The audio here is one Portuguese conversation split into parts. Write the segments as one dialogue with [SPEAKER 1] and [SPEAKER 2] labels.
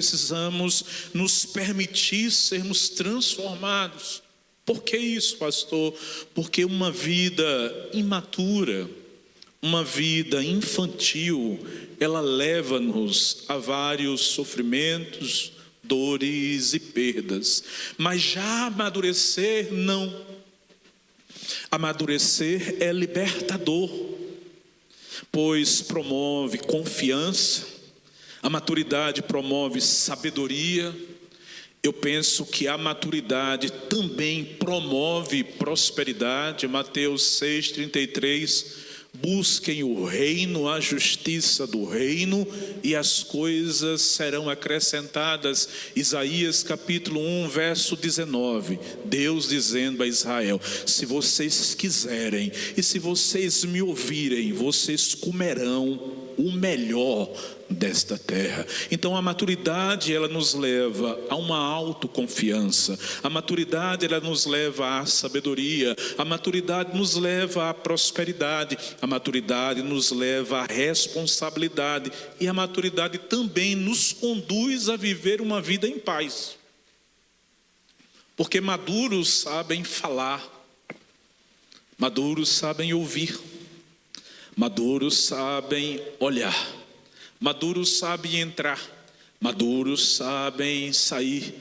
[SPEAKER 1] precisamos nos permitir sermos transformados. Por que isso, pastor? Porque uma vida imatura, uma vida infantil, ela leva-nos a vários sofrimentos, dores e perdas. Mas já amadurecer, não. Amadurecer é libertador, pois promove confiança. A maturidade promove sabedoria. Eu penso que a maturidade também promove prosperidade. Mateus 6,33, busquem o reino, a justiça do reino, e as coisas serão acrescentadas. Isaías capítulo 1, verso 19, Deus dizendo a Israel: se vocês quiserem e se vocês me ouvirem, vocês comerão o melhor desta terra. Então a maturidade, ela nos leva a uma autoconfiança. A maturidade, ela nos leva à sabedoria. A maturidade nos leva à prosperidade. A maturidade nos leva à responsabilidade. E a maturidade também nos conduz a viver uma vida em paz. Porque maduros sabem falar, maduros sabem ouvir, maduros sabem olhar, maduros sabem entrar, maduros sabem sair,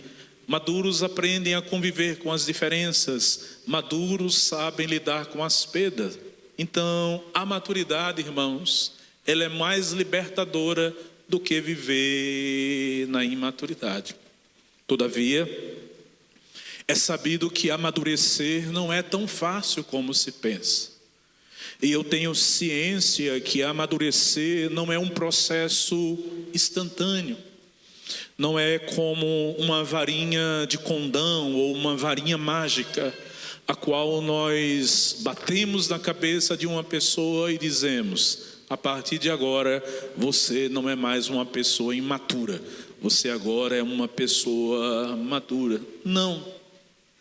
[SPEAKER 1] maduros aprendem a conviver com as diferenças, maduros sabem lidar com as perdas. Então, a maturidade, irmãos, ela é mais libertadora do que viver na imaturidade. Todavia, é sabido que amadurecer não é tão fácil como se pensa. E eu tenho ciência que amadurecer não é um processo instantâneo. Não é como uma varinha de condão ou uma varinha mágica, a qual nós batemos na cabeça de uma pessoa e dizemos: a partir de agora você não é mais uma pessoa imatura, você agora é uma pessoa madura. Não,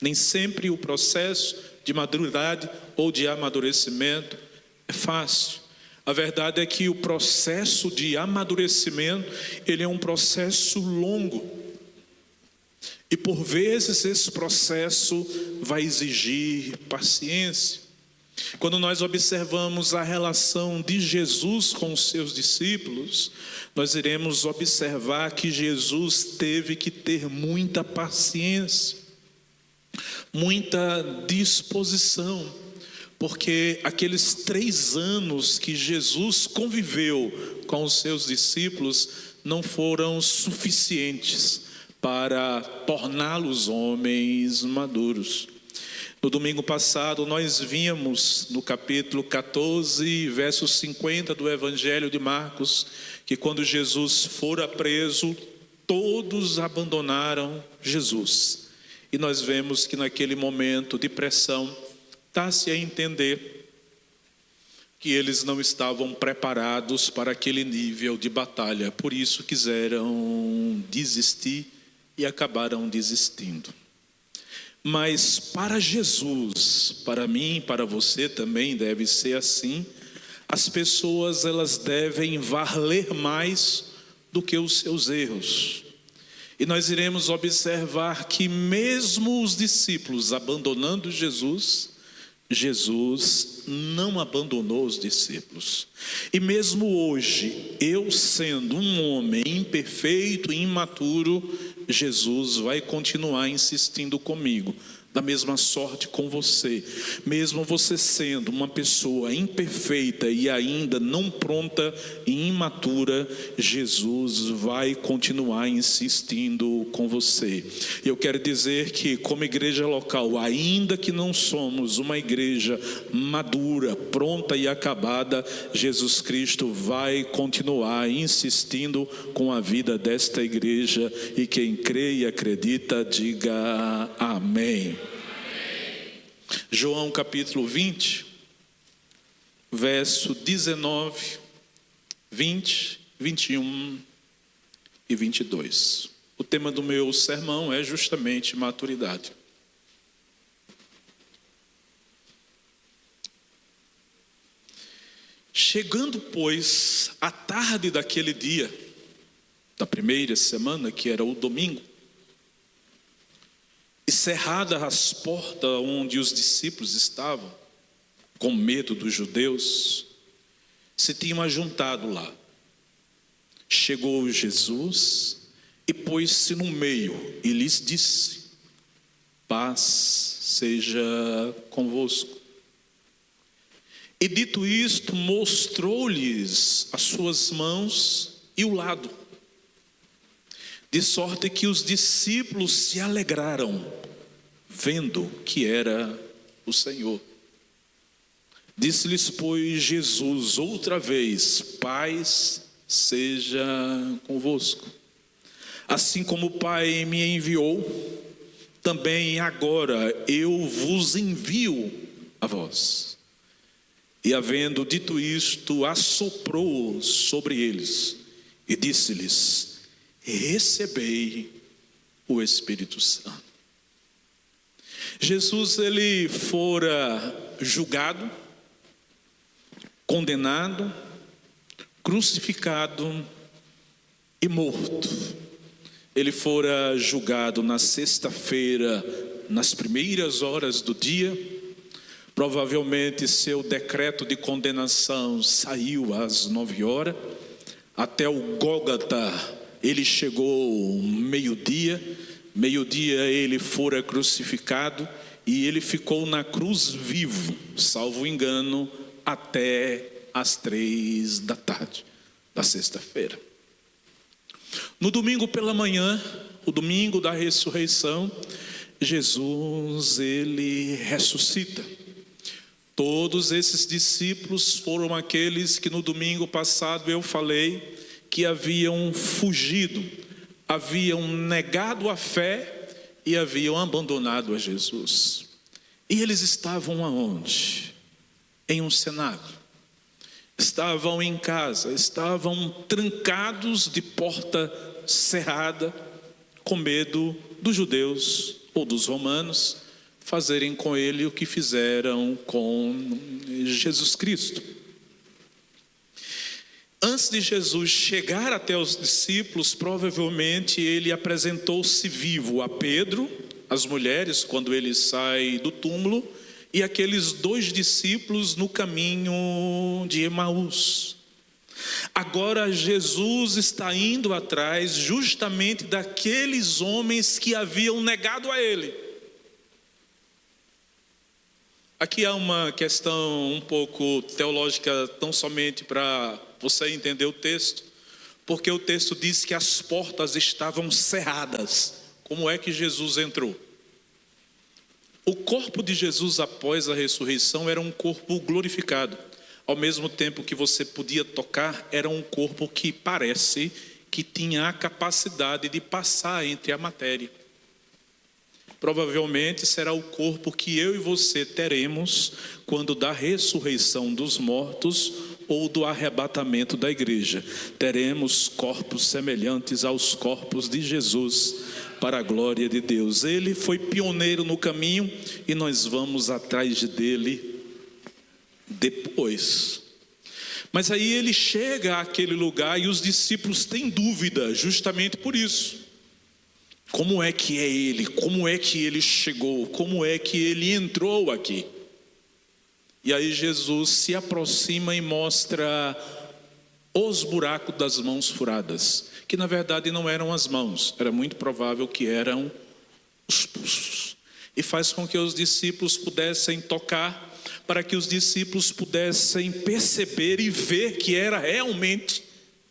[SPEAKER 1] nem sempre o processo de maturidade ou de amadurecimento é fácil. A verdade é que o processo de amadurecimento, ele é um processo longo. E por vezes esse processo vai exigir paciência. Quando nós observamos a relação de Jesus com os seus discípulos, nós iremos observar que Jesus teve que ter muita paciência, muita disposição, porque aqueles 3 anos que Jesus conviveu com os seus discípulos não foram suficientes para torná-los homens maduros. No domingo passado nós vimos no capítulo 14, verso 50 do Evangelho de Marcos, que quando Jesus fora preso, todos abandonaram Jesus. E nós vemos que naquele momento de pressão, dá-se a entender que eles não estavam preparados para aquele nível de batalha. Por isso quiseram desistir e acabaram desistindo. Mas para Jesus, para mim, para você também deve ser assim. As pessoas, elas devem valer mais do que os seus erros. E nós iremos observar que mesmo os discípulos abandonando Jesus, Jesus não abandonou os discípulos. E mesmo hoje, eu sendo um homem imperfeito e imaturo, Jesus vai continuar insistindo comigo. Da mesma sorte com você. Mesmo você sendo uma pessoa imperfeita e ainda não pronta e imatura, Jesus vai continuar insistindo com você. Eu quero dizer que como igreja local, ainda que não somos uma igreja madura, pronta e acabada, Jesus Cristo vai continuar insistindo com a vida desta igreja, e quem crê e acredita, diga amém. João capítulo 20, verso 19, 20, 21 e 22. O tema do meu sermão é justamente maturidade. Chegando, pois, a tarde daquele dia, da primeira semana, que era o domingo, e cerradas as portas onde os discípulos estavam, com medo dos judeus, se tinham ajuntado lá. Chegou Jesus e pôs-se no meio e lhes disse: paz seja convosco. E dito isto, mostrou-lhes as suas mãos e o lado, de sorte que os discípulos se alegraram, vendo que era o Senhor. Disse-lhes, pois, Jesus outra vez: paz seja convosco. Assim como o Pai me enviou, também agora eu vos envio a vós. E havendo dito isto, assoprou sobre eles e disse-lhes: recebei o Espírito Santo. Jesus, ele fora julgado, condenado, crucificado e morto. Ele fora julgado na sexta-feira, nas primeiras horas do dia. Provavelmente seu decreto de condenação saiu às 9 horas. Até o Gólgota ele chegou meio-dia. Meio-dia ele fora crucificado e ele ficou na cruz vivo, salvo engano, até às 3 da tarde da sexta-feira. No domingo pela manhã, o domingo da ressurreição, Jesus ele ressuscita. Todos esses discípulos foram aqueles que no domingo passado eu falei que haviam fugido, haviam negado a fé e haviam abandonado a Jesus. E eles estavam aonde? Em um cenáculo. Estavam em casa, estavam trancados de porta cerrada, com medo dos judeus ou dos romanos fazerem com ele o que fizeram com Jesus Cristo. Antes de Jesus chegar até os discípulos, provavelmente ele apresentou-se vivo a Pedro, as mulheres, quando ele sai do túmulo, e aqueles 2 discípulos no caminho de Emaús. Agora Jesus está indo atrás justamente daqueles homens que haviam negado a ele. Aqui há uma questão um pouco teológica, tão somente para você entender o texto, porque o texto diz que as portas estavam cerradas. Como é que Jesus entrou? O corpo de Jesus após a ressurreição era um corpo glorificado. Ao mesmo tempo que você podia tocar, era um corpo que parece que tinha a capacidade de passar entre a matéria. Provavelmente será o corpo que eu e você teremos quando da ressurreição dos mortos ou do arrebatamento da igreja. Teremos corpos semelhantes aos corpos de Jesus, para a glória de Deus. Ele foi pioneiro no caminho e nós vamos atrás dele depois. Mas aí ele chega àquele lugar e os discípulos têm dúvida, justamente por isso. Como é que é ele? Como é que ele chegou? Como é que ele entrou aqui? E aí Jesus se aproxima e mostra os buracos das mãos furadas, que na verdade não eram as mãos, era muito provável que eram os pulsos. E faz com que os discípulos pudessem tocar, para que os discípulos pudessem perceber e ver que era realmente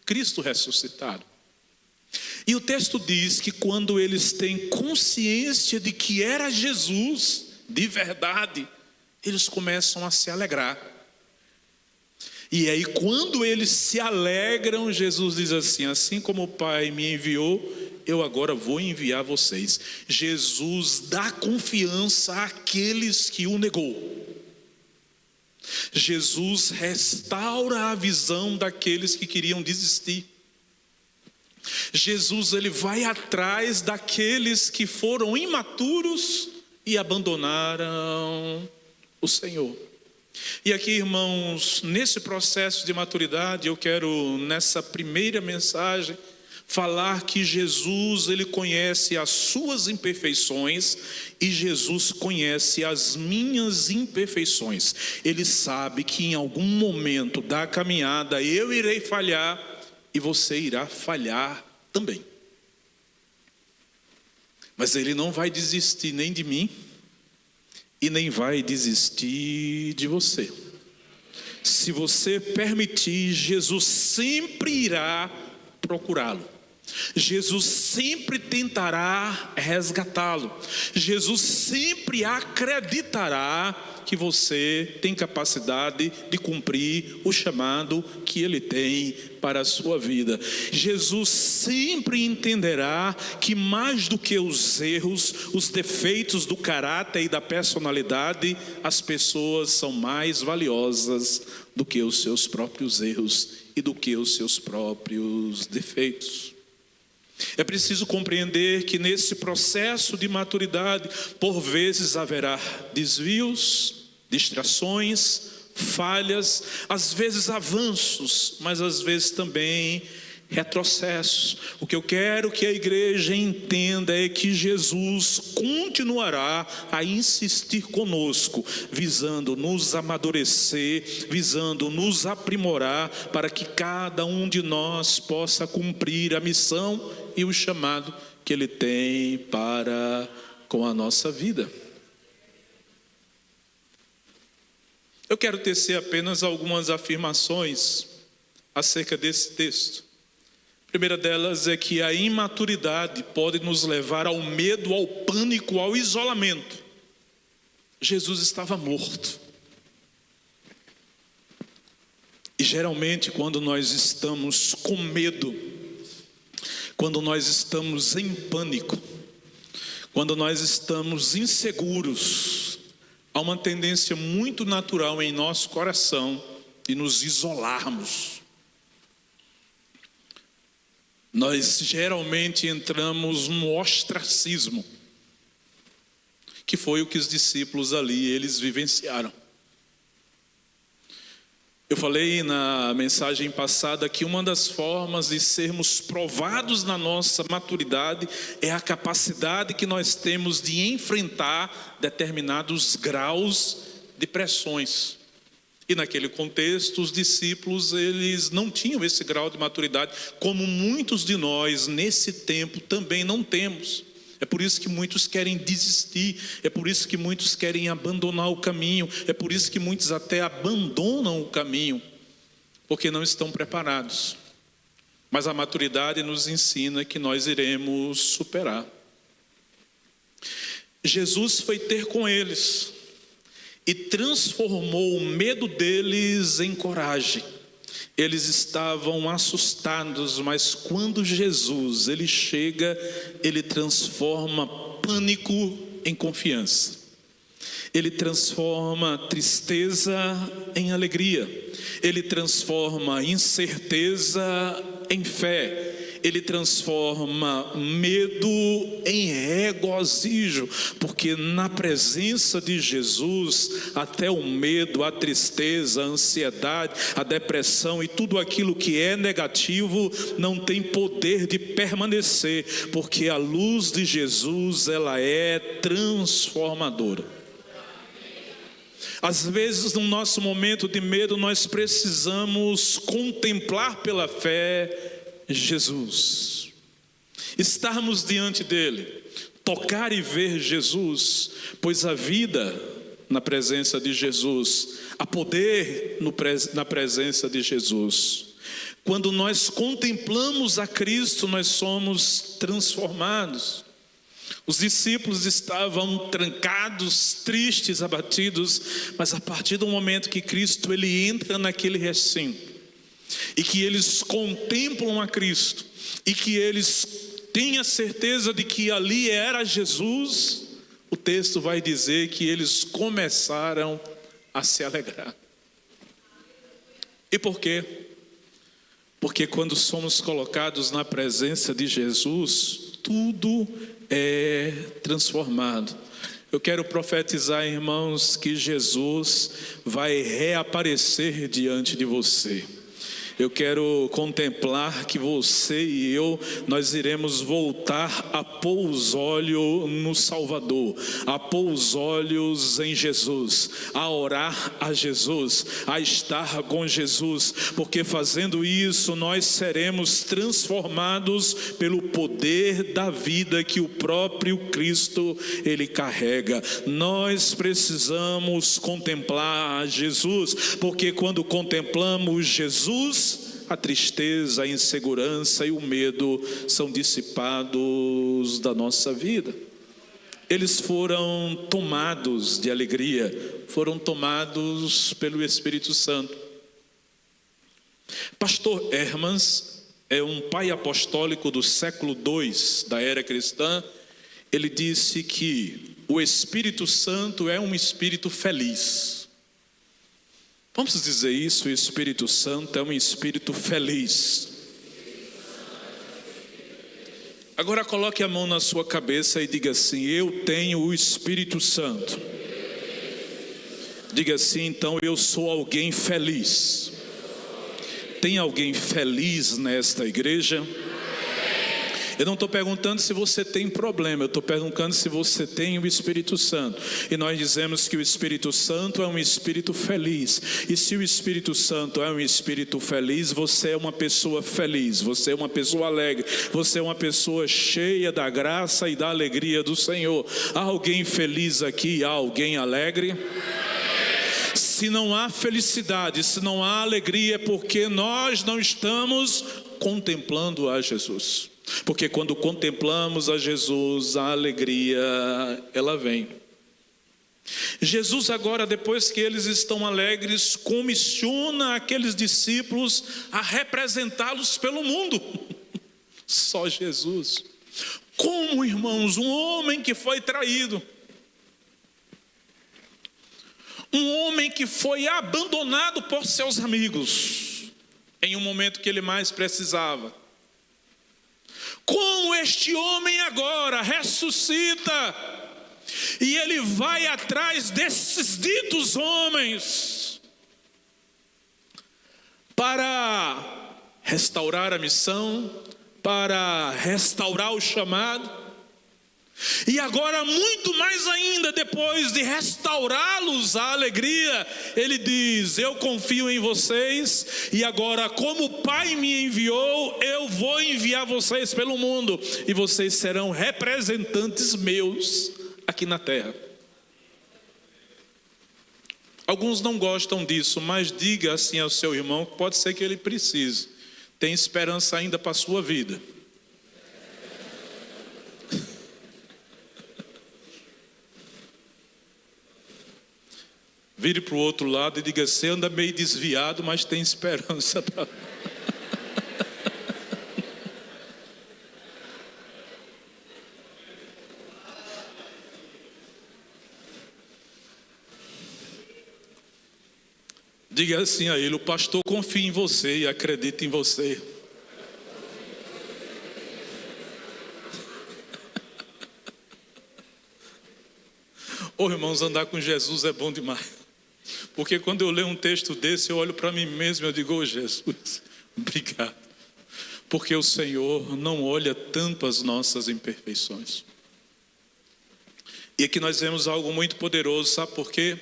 [SPEAKER 1] Cristo ressuscitado. E o texto diz que quando eles têm consciência de que era Jesus, de verdade, eles começam a se alegrar. E aí quando eles se alegram, Jesus diz assim: assim como o Pai me enviou, eu agora vou enviar vocês. Jesus dá confiança àqueles que o negou. Jesus restaura a visão daqueles que queriam desistir. Jesus ele vai atrás daqueles que foram imaturos e abandonaram o Senhor. E aqui, irmãos, nesse processo de maturidade, eu quero nessa primeira mensagem falar que Jesus, ele conhece as suas imperfeições e Jesus conhece as minhas imperfeições. Ele sabe que em algum momento da caminhada eu irei falhar e você irá falhar também. Mas ele não vai desistir nem de mim e nem vai desistir de você. Se você permitir, Jesus sempre irá procurá-lo. Jesus sempre tentará resgatá-lo. Jesus sempre acreditará que você tem capacidade de cumprir o chamado que ele tem para a sua vida. Jesus sempre entenderá que mais do que os erros, os defeitos do caráter e da personalidade, as pessoas são mais valiosas do que os seus próprios erros e do que os seus próprios defeitos. É preciso compreender que nesse processo de maturidade, por vezes haverá desvios, distrações, falhas, às vezes avanços, mas às vezes também retrocessos. O que eu quero que a igreja entenda é que Jesus continuará a insistir conosco, visando nos amadurecer, visando nos aprimorar, para que cada um de nós possa cumprir a missão e o chamado que ele tem para com a nossa vida. Eu quero tecer apenas algumas afirmações acerca desse texto. A primeira delas é que a imaturidade pode nos levar ao medo, ao pânico, ao isolamento. Jesus estava morto. E geralmente quando nós estamos com medo, quando nós estamos em pânico, quando nós estamos inseguros, há uma tendência muito natural em nosso coração de nos isolarmos. Nós geralmente entramos no ostracismo, que foi o que os discípulos ali, eles vivenciaram. Eu falei na mensagem passada que uma das formas de sermos provados na nossa maturidade é a capacidade que nós temos de enfrentar determinados graus de pressões. E naquele contexto, os discípulos, eles não tinham esse grau de maturidade, como muitos de nós nesse tempo também não temos. É por isso que muitos querem desistir, é por isso que muitos querem abandonar o caminho, é por isso que muitos até abandonam o caminho, porque não estão preparados. Mas a maturidade nos ensina que nós iremos superar. Jesus foi ter com eles e transformou o medo deles em coragem. Eles estavam assustados, mas quando Jesus, ele chega, ele transforma pânico em confiança. Ele transforma tristeza em alegria. Ele transforma incerteza em fé. Ele transforma medo em regozijo, porque na presença de Jesus, até o medo, a tristeza, a ansiedade, a depressão e tudo aquilo que é negativo não tem poder de permanecer, porque a luz de Jesus, ela é transformadora. Às vezes, no nosso momento de medo, nós precisamos contemplar pela fé Jesus, estarmos diante dele, tocar e ver Jesus, pois a vida na presença de Jesus, há poder na presença de Jesus. Quando nós contemplamos a Cristo, nós somos transformados. Os discípulos estavam trancados, tristes, abatidos, mas a partir do momento que Cristo ele entra naquele recinto, e que eles contemplam a Cristo, e que eles têm a certeza de que ali era Jesus, o texto vai dizer que eles começaram a se alegrar. E por quê? Porque quando somos colocados na presença de Jesus, tudo é transformado. Eu quero profetizar, irmãos, que Jesus vai reaparecer diante de você. Eu quero contemplar que você e eu, nós iremos voltar a pôr os olhos no Salvador, a pôr os olhos em Jesus, a orar a Jesus, a estar com Jesus, porque fazendo isso nós seremos transformados pelo poder da vida que o próprio Cristo ele carrega. Nós precisamos contemplar a Jesus, porque quando contemplamos Jesus, a tristeza, a insegurança e o medo são dissipados da nossa vida. Eles foram tomados de alegria, foram tomados pelo Espírito Santo. Pastor Hermans é um pai apostólico do século II da era cristã. Ele disse que o Espírito Santo é um espírito feliz. Vamos dizer isso: o Espírito Santo é um espírito feliz. Agora coloque a mão na sua cabeça e diga assim: eu tenho o Espírito Santo. Diga assim: então eu sou alguém feliz. Tem alguém feliz nesta igreja? Eu não estou perguntando se você tem problema, eu estou perguntando se você tem o Espírito Santo. E nós dizemos que o Espírito Santo é um espírito feliz. E se o Espírito Santo é um espírito feliz, você é uma pessoa feliz, você é uma pessoa alegre, você é uma pessoa cheia da graça e da alegria do Senhor. Há alguém feliz aqui? Há alguém alegre? Se não há felicidade, se não há alegria, é porque nós não estamos contemplando a Jesus. Porque quando contemplamos a Jesus, a alegria, ela vem. Jesus agora, depois que eles estão alegres, comissiona aqueles discípulos a representá-los pelo mundo. Só Jesus. Como, irmãos, um homem que foi traído, um homem que foi abandonado por seus amigos, em um momento que ele mais precisava, como este homem agora ressuscita e ele vai atrás desses ditos homens para restaurar a missão, para restaurar o chamado. E agora, muito mais ainda, depois de restaurá-los à alegria, ele diz: eu confio em vocês, e agora, como o Pai me enviou, eu vou enviar vocês pelo mundo, e vocês serão representantes meus aqui na terra. Alguns não gostam disso, mas diga assim ao seu irmão que pode ser que ele precise. Tem esperança ainda para a sua vida. Vire para o outro lado e diga: você anda meio desviado, mas tem esperança para... Diga assim a ele: o pastor confia em você e acredita em você. Ô irmãos, andar com Jesus é bom demais. Porque quando eu leio um texto desse, eu olho para mim mesmo e eu digo: ô Jesus, obrigado. Porque o Senhor não olha tanto as nossas imperfeições. E aqui nós vemos algo muito poderoso, sabe por quê?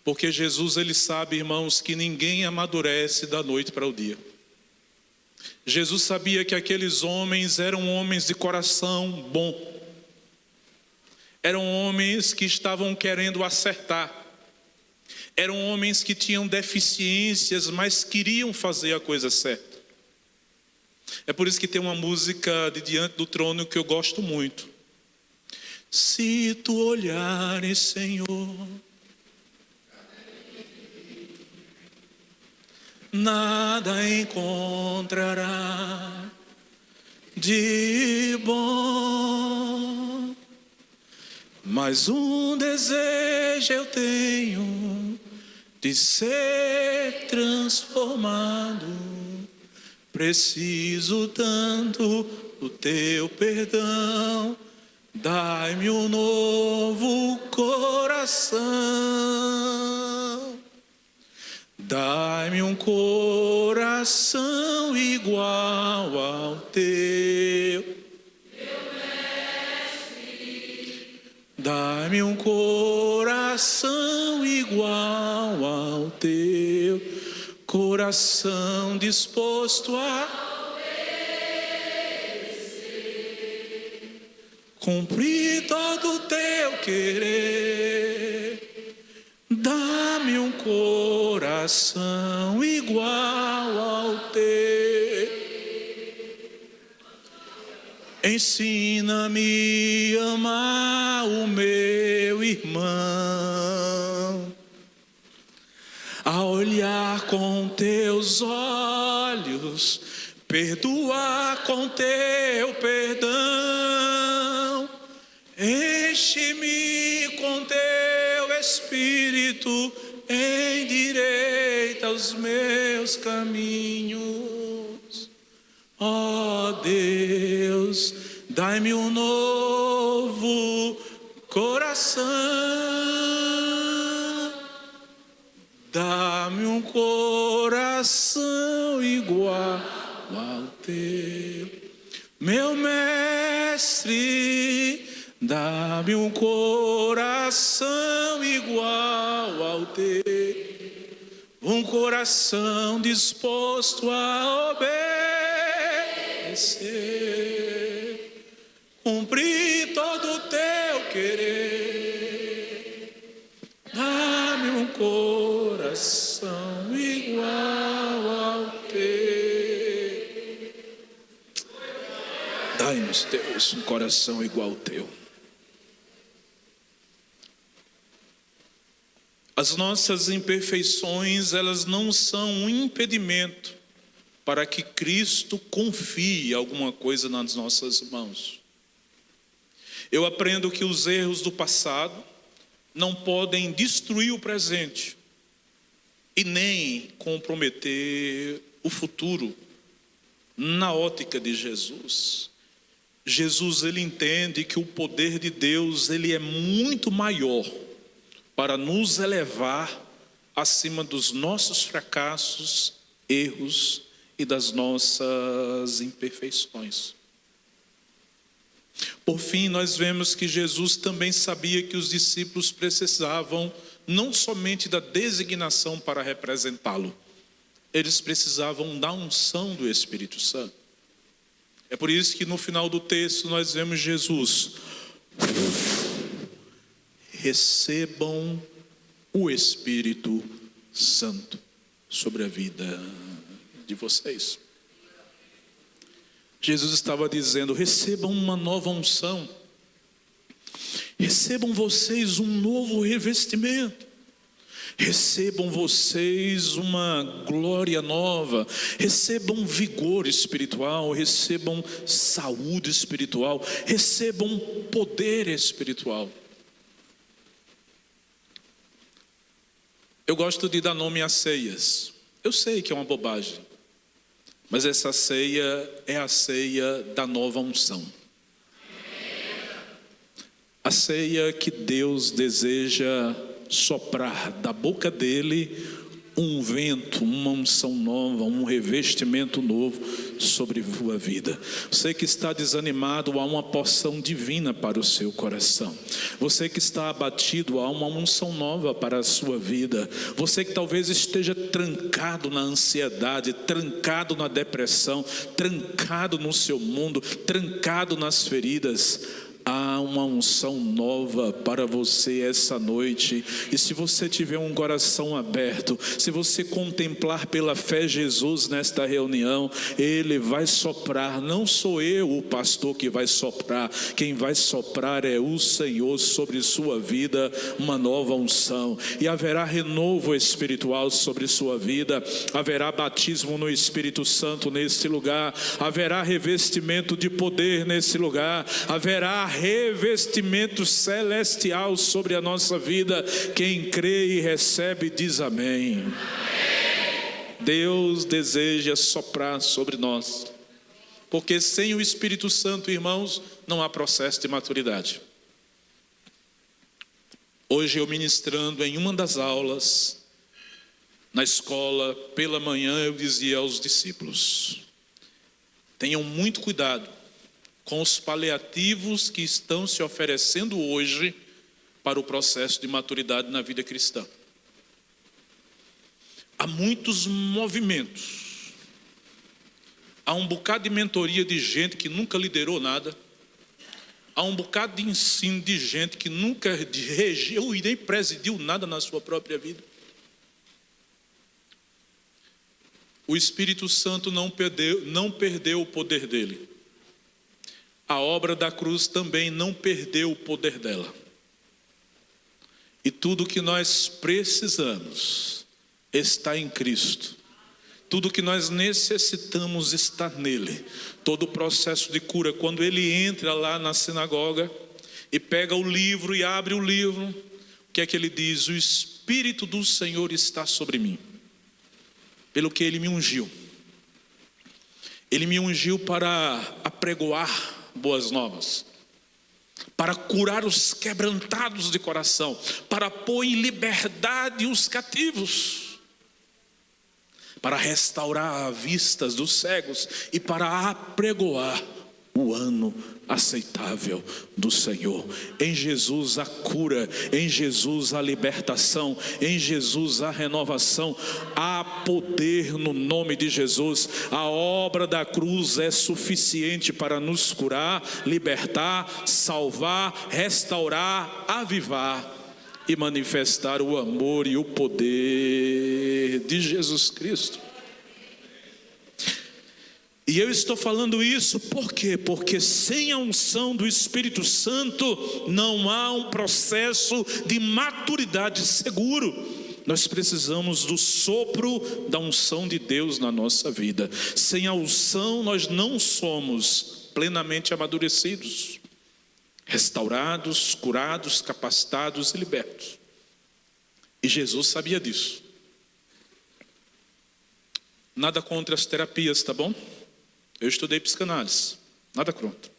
[SPEAKER 1] Porque Jesus, ele sabe, irmãos, que ninguém amadurece da noite para o dia. Jesus sabia que aqueles homens eram homens de coração bom. Eram homens que estavam querendo acertar. Eram homens que tinham deficiências, mas queriam fazer a coisa certa. É por isso que tem uma música de Diante do Trono que eu gosto muito. Se tu olhares, Senhor, nada encontrará de bom, mas um desejo eu tenho de ser transformado. Preciso tanto do teu perdão, dai-me um novo coração. Dai-me um coração igual ao teu, dai-me um coração igual ao teu, coração disposto a cumprir todo o teu querer. Dá-me um coração igual ao teu. Ensina-me a amar o meu irmão, a olhar com teus olhos, perdoar com teu perdão. Enche-me com teu Espírito, endireita os meus caminhos. Ó Deus, dai-me um novo coração, dá-me um coração igual ao teu. Meu mestre, dá-me um coração igual ao teu, um coração disposto a obedecer, cumprir todo o teu querer. Dá-me um coração igual ao teu. Dai-nos, Deus, um coração igual ao teu. As nossas imperfeições, elas não são um impedimento para que Cristo confie alguma coisa nas nossas mãos. Eu aprendo que os erros do passado não podem destruir o presente e nem comprometer o futuro. Na ótica de Jesus, ele entende que o poder de Deus, ele é muito maior para nos elevar acima dos nossos fracassos, erros e das nossas imperfeições. Por fim, nós vemos que Jesus também sabia que os discípulos precisavam não somente da designação para representá-lo, eles precisavam da unção do Espírito Santo. É por isso que no final do texto nós vemos Jesus: recebam o Espírito Santo sobre a vida de vocês. Jesus estava dizendo: recebam uma nova unção, recebam vocês um novo revestimento, recebam vocês uma glória nova, recebam vigor espiritual, recebam saúde espiritual, recebam poder espiritual. Eu gosto de dar nome a ceias. Eu sei que é uma bobagem, mas essa ceia é a ceia da nova unção. A ceia que Deus deseja soprar da boca dele um vento, uma unção nova, um revestimento novo sobre a sua vida. Você que está desanimado, há uma porção divina para o seu coração. Você que está abatido, há uma unção nova para a sua vida. Você que talvez esteja trancado na ansiedade, trancado na depressão, trancado no seu mundo, trancado nas feridas, há uma unção nova para você essa noite. E se você tiver um coração aberto, se você contemplar pela fé Jesus nesta reunião, Ele vai soprar. Não sou eu o pastor que vai soprar, quem vai soprar é o Senhor sobre sua vida, uma nova unção. E haverá renovo espiritual sobre sua vida, haverá batismo no Espírito Santo nesse lugar, haverá revestimento de poder nesse lugar, haverá revestimento celestial sobre a nossa vida. Quem crê e recebe diz amém. Deus deseja soprar sobre nós, porque sem o Espírito Santo, irmãos, não há processo de maturidade. Hoje eu ministrando em uma das aulas, Na escola, pela manhã, eu dizia aos discípulos: tenham muito cuidado com os paliativos que estão se oferecendo hoje para o processo de maturidade na vida cristã. Há muitos movimentos, há um bocado de mentoria de gente que nunca liderou nada, há um bocado de ensino de gente que nunca regeu e nem presidiu nada na sua própria vida. O Espírito Santo não perdeu o poder dele. A obra da cruz também não perdeu o poder dela. E tudo que nós precisamos está em Cristo. Tudo que nós necessitamos está nele. Todo o processo de cura, quando ele entra lá na sinagoga e pega o livro e abre o livro, o que é que ele diz? O Espírito do Senhor está sobre mim, pelo que ele me ungiu. Ele me ungiu para apregoar boas novas, para curar os quebrantados de coração, para pôr em liberdade os cativos, para restaurar as vistas dos cegos e para apregoar o ano aceitável do Senhor. Em Jesus a cura, em Jesus a libertação, em Jesus a renovação. Há poder no nome de Jesus. A obra da cruz é suficiente para nos curar, libertar, salvar, restaurar, avivar e manifestar o amor e o poder de Jesus Cristo. E eu estou falando isso por quê? Porque sem a unção do Espírito Santo não há um processo de maturidade seguro. Nós precisamos do sopro da unção de Deus na nossa vida. Sem a unção nós não somos plenamente amadurecidos, restaurados, curados, capacitados e libertos. E Jesus sabia disso. Nada contra as terapias, tá bom? Eu estudei psicanálise, nada contra.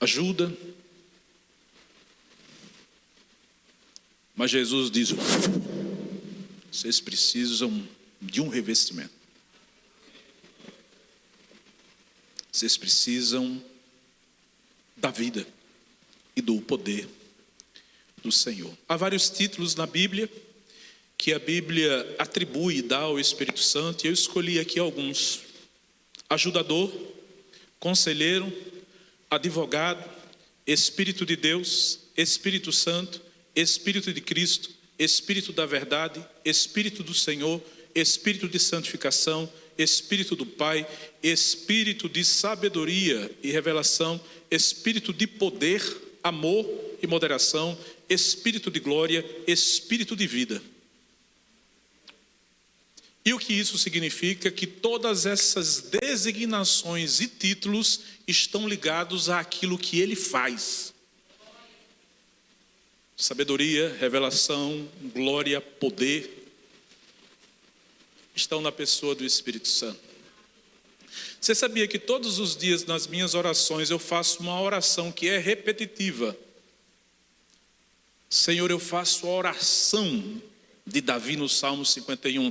[SPEAKER 1] Ajuda. Mas Jesus diz: vocês precisam de um revestimento. Vocês precisam da vida e do poder do Senhor. Há vários títulos na Bíblia que a Bíblia atribui e dá ao Espírito Santo, e eu escolhi aqui alguns: ajudador, conselheiro, advogado, Espírito de Deus, Espírito Santo, Espírito de Cristo, Espírito da verdade, Espírito do Senhor, Espírito de santificação, Espírito do Pai, Espírito de sabedoria e revelação, Espírito de poder, amor e moderação, Espírito de glória, Espírito de vida. E o que isso significa? Que todas essas designações e títulos estão ligados àquilo que ele faz. Sabedoria, revelação, glória, poder, estão na pessoa do Espírito Santo. Você sabia que todos os dias nas minhas orações eu faço uma oração que é repetitiva? Senhor, eu faço a oração de Davi no Salmo 51.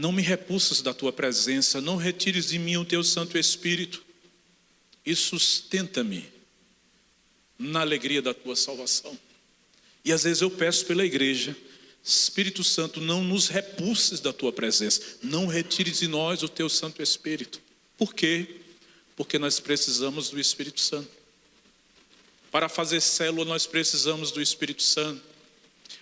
[SPEAKER 1] Não me repulsas da tua presença, não retires de mim o teu Santo Espírito, e sustenta-me na alegria da tua salvação. E às vezes eu peço pela igreja: Espírito Santo, não nos repulses da tua presença, não retires de nós o teu Santo Espírito. Por quê? Porque nós precisamos do Espírito Santo. Para fazer célula nós precisamos do Espírito Santo.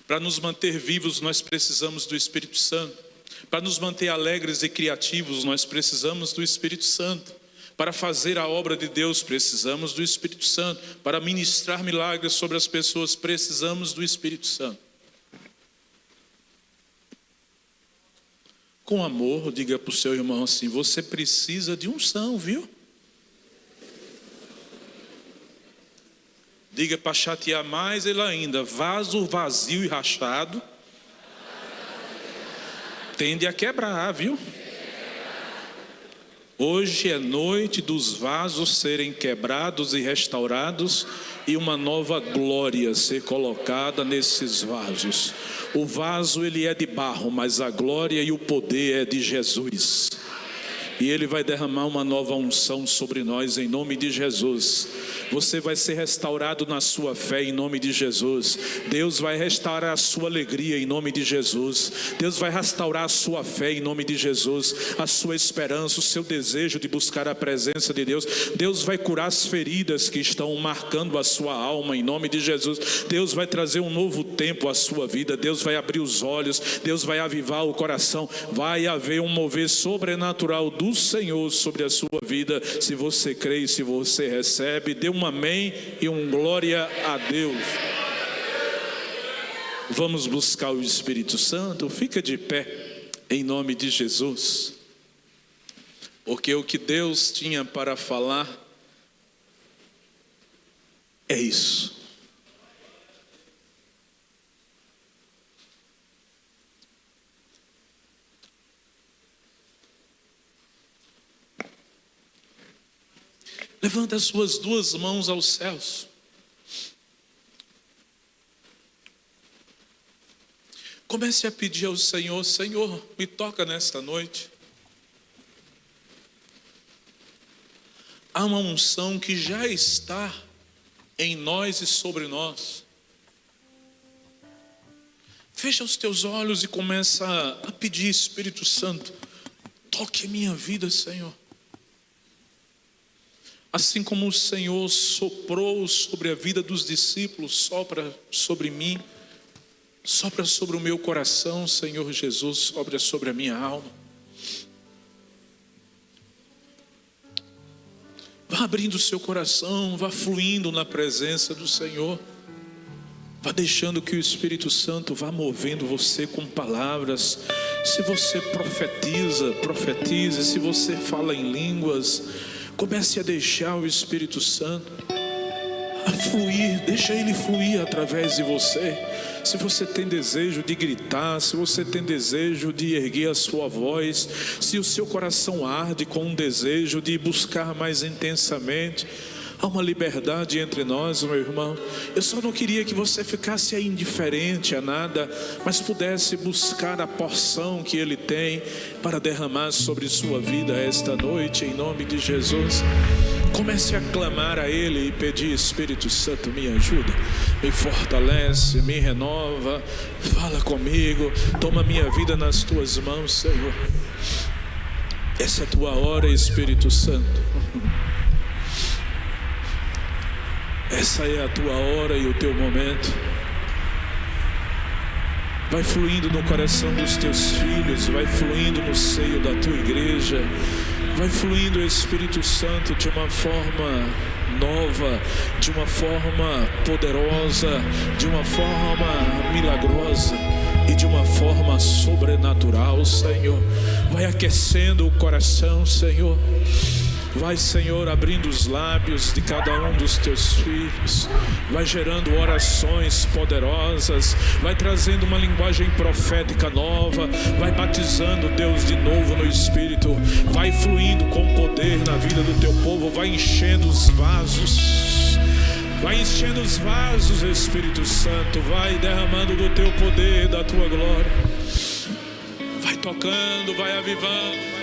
[SPEAKER 1] Para nos manter vivos nós precisamos do Espírito Santo. Para nos manter alegres e criativos, nós precisamos do Espírito Santo. Para fazer a obra de Deus, precisamos do Espírito Santo. Para ministrar milagres sobre as pessoas, precisamos do Espírito Santo. Com amor, diga para o seu irmão assim: você precisa de unção, viu? Diga para chatear mais ele ainda: vaso vazio e rachado tende a quebrar, viu? Hoje é noite dos vasos serem quebrados e restaurados e uma nova glória ser colocada nesses vasos. O vaso ele é de barro, mas a glória e o poder é de Jesus. E Ele vai derramar uma nova unção sobre nós em nome de Jesus. Você vai ser restaurado na sua fé em nome de Jesus. Deus vai restaurar a sua alegria em nome de Jesus. Deus vai restaurar a sua fé em nome de Jesus. A sua esperança, o seu desejo de buscar a presença de Deus. Deus vai curar as feridas que estão marcando a sua alma em nome de Jesus. Deus vai trazer um novo tempo à sua vida. Deus vai abrir os olhos. Deus vai avivar o coração. Vai haver um mover sobrenatural do Senhor sobre a sua vida. Se você crê e se você recebe, dê um amém e um glória a Deus. Vamos buscar o Espírito Santo. Fica de pé em nome de Jesus, porque o que Deus tinha para falar é isso. Levanta as suas duas mãos aos céus. Comece a pedir ao Senhor: Senhor, me toca nesta noite. Há uma unção que já está em nós e sobre nós. Fecha os teus olhos e começa a pedir: Espírito Santo, toque a minha vida, Senhor. Assim como o Senhor soprou sobre a vida dos discípulos, sopra sobre mim, sopra sobre o meu coração, Senhor Jesus, sopra sobre a minha alma. Vá abrindo o seu coração, vá fluindo na presença do Senhor. Vá deixando que o Espírito Santo vá movendo você com palavras. Se você profetiza, profetize. Se você fala em línguas, comece a deixar o Espírito Santo a fluir, deixa Ele fluir através de você. Se você tem desejo de gritar, se você tem desejo de erguer a sua voz, se o seu coração arde com um desejo de buscar mais intensamente, há uma liberdade entre nós, meu irmão. Eu só não queria que você ficasse aí indiferente a nada, mas pudesse buscar a porção que Ele tem para derramar sobre sua vida esta noite, em nome de Jesus. Comece a clamar a Ele e pedir: Espírito Santo, me ajuda, me fortalece, me renova, fala comigo, toma minha vida nas tuas mãos, Senhor. Essa é a tua hora, Espírito Santo. Essa é a tua hora e o teu momento. Vai fluindo no coração dos teus filhos, vai fluindo no seio da tua igreja, vai fluindo o Espírito Santo de uma forma nova, de uma forma poderosa, de uma forma milagrosa e de uma forma sobrenatural, Senhor. Vai aquecendo o coração, Senhor. Vai, Senhor, abrindo os lábios de cada um dos teus filhos. Vai gerando orações poderosas. Vai trazendo uma linguagem profética nova. Vai batizando Deus de novo no Espírito. Vai fluindo com poder na vida do teu povo. Vai enchendo os vasos. Vai enchendo os vasos, Espírito Santo. Vai derramando do teu poder, da tua glória. Vai tocando, vai avivando.